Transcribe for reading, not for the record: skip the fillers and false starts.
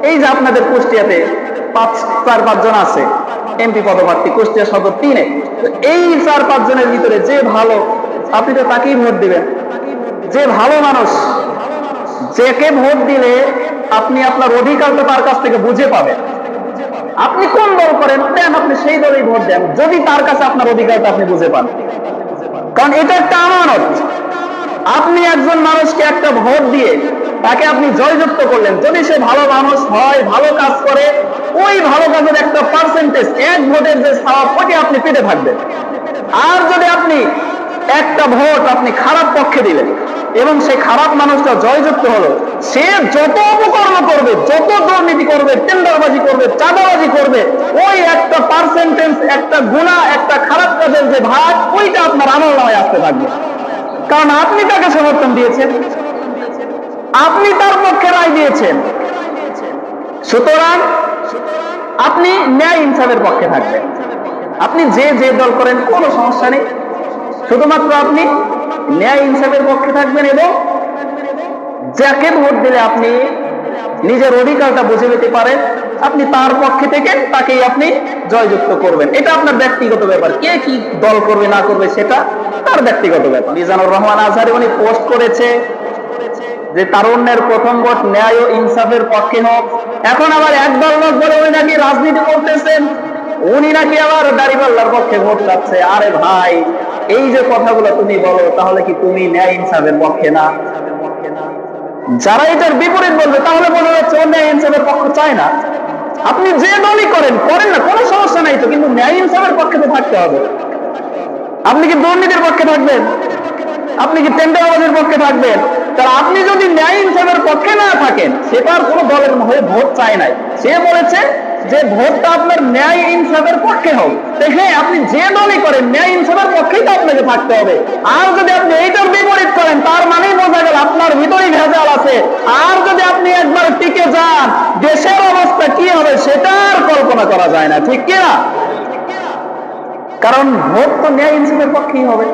এই যে আপনাদের কুষ্টিয়াতে 4-5 জন আছে এমপি পদপ্রার্থী, কুষ্টিয়া সদর 3-এ, এই 4-5 জনের ভিতরে যে ভালো আপনি তো তাকেই ভোট দিবেন। যে ভালো মানুষ, যাকে ভোট দিলে আপনি আপনার অধিকারটা তার কাছ থেকে বুঝে পাবেন। আপনি কোন দল করেন দেন, আপনি সেই দলেই ভোট দেন যদি তার কাছে আপনার অধিকারটা আপনি বুঝে পান। কারণ এটা একটা আমানত। আপনি একজন মানুষকে একটা ভোট দিয়ে তাকে আপনি জয়যুক্ত করলেন, যদি সে ভালো মানুষ হয়, ভালো কাজ করে, ওই ভালো কাজের একটা পার্সেন্টেজ, 1 ভোটের যে সওয়াব, ওটি আপনি পেতে থাকবেন। আর যদি আপনি একটা ভোট আপনি খারাপ পক্ষে দিলেন এবং সেই খারাপ মানুষটা জয়যুক্ত হলো, সে যত অপকর্ম করবে, যত দুর্নীতি করবে, টেন্ডারবাজি করবে, চাঁদাবাজি করবে, ওই একটা পার্সেন্টেজ, একটা গুনাহ, একটা খারাপ কাজের যে ভাগ, ওইটা আপনার আমলনামায় আসতে থাকবে। কারণ আপনি তাকে সমর্থন দিয়েছেন, আপনি তার পক্ষে রায় দিয়েছেন। সুতরাং আপনি ন্যায় ইনসাফের পক্ষে থাকবেন। আপনি যে যে দল করেন কোনো সমস্যা নেই, শুধুমাত্র আপনি ন্যায় ইনসাফের পক্ষে থাকবেন এবং যাকে ভোট দিলে আপনি নিজের অধিকারটা বুঝে পেতে পারেন, আপনি তার পক্ষে থেকে তাকেই আপনি জয়যুক্ত করবেন। এটা আপনার ব্যক্তিগত ব্যাপার, কে কি দল করবে না করবে সেটা তার ব্যক্তিগত ব্যাপার। মিজানুর রহমান আজহারি উনি পোস্ট করেছে যে তারুণ্যের প্রথম ভোট ন্যায় ও ইনসাফের পক্ষে হোক। এখন আবার একদল লোক বলে উনি নাকি রাজনীতি করতেছেন, উনি নাকি আবার দাড়িপাল্লার পক্ষে ভোট চাচ্ছে। আরে ভাই, এই যে কথাগুলো তুমি বলো, তাহলে কি তুমি ন্যায় ইনসাফের পক্ষে না? যারা এটার বিপরীত বলবে তাহলে বোঝা যাচ্ছে ও ন্যায় ইনসাফের পক্ষ চায় না। আপনি যে দলই করেন না, কোনো সমস্যা নাই তো, কিন্তু ন্যায় ইনসাফের পক্ষে তো থাকতে হবে। আপনি কি দুর্নীতির পক্ষে থাকবেন? আপনি কি টেন্ডারবাজির পক্ষে থাকবেন? তাহলে আপনি যদি ন্যায় ইনসাফের পক্ষে না থাকেন, সেটার কোনো দলের হয়ে ভোট চায় নাই। সে বলেছে যে ভোটটা আপনার ন্যায় ইনসাফের পক্ষে হোক। হ্যাঁ, আপনি যে দলই করেন ন্যায় ইনসাফের পক্ষেই তো আপনাকে থাকতে হবে। আর যদি আপনি এইটার বিপরীত করেন, তার মানেই বোঝা গেল আপনার ভিতরেই ভেজাল আছে। আর যদি আপনি একবার টিকে যান, দেশের অবস্থা কি হবে সেটার কল্পনা করা যায় না, ঠিক কিনা? কারণ ভোট তো ন্যায় ইনসাফের পক্ষেই হবে।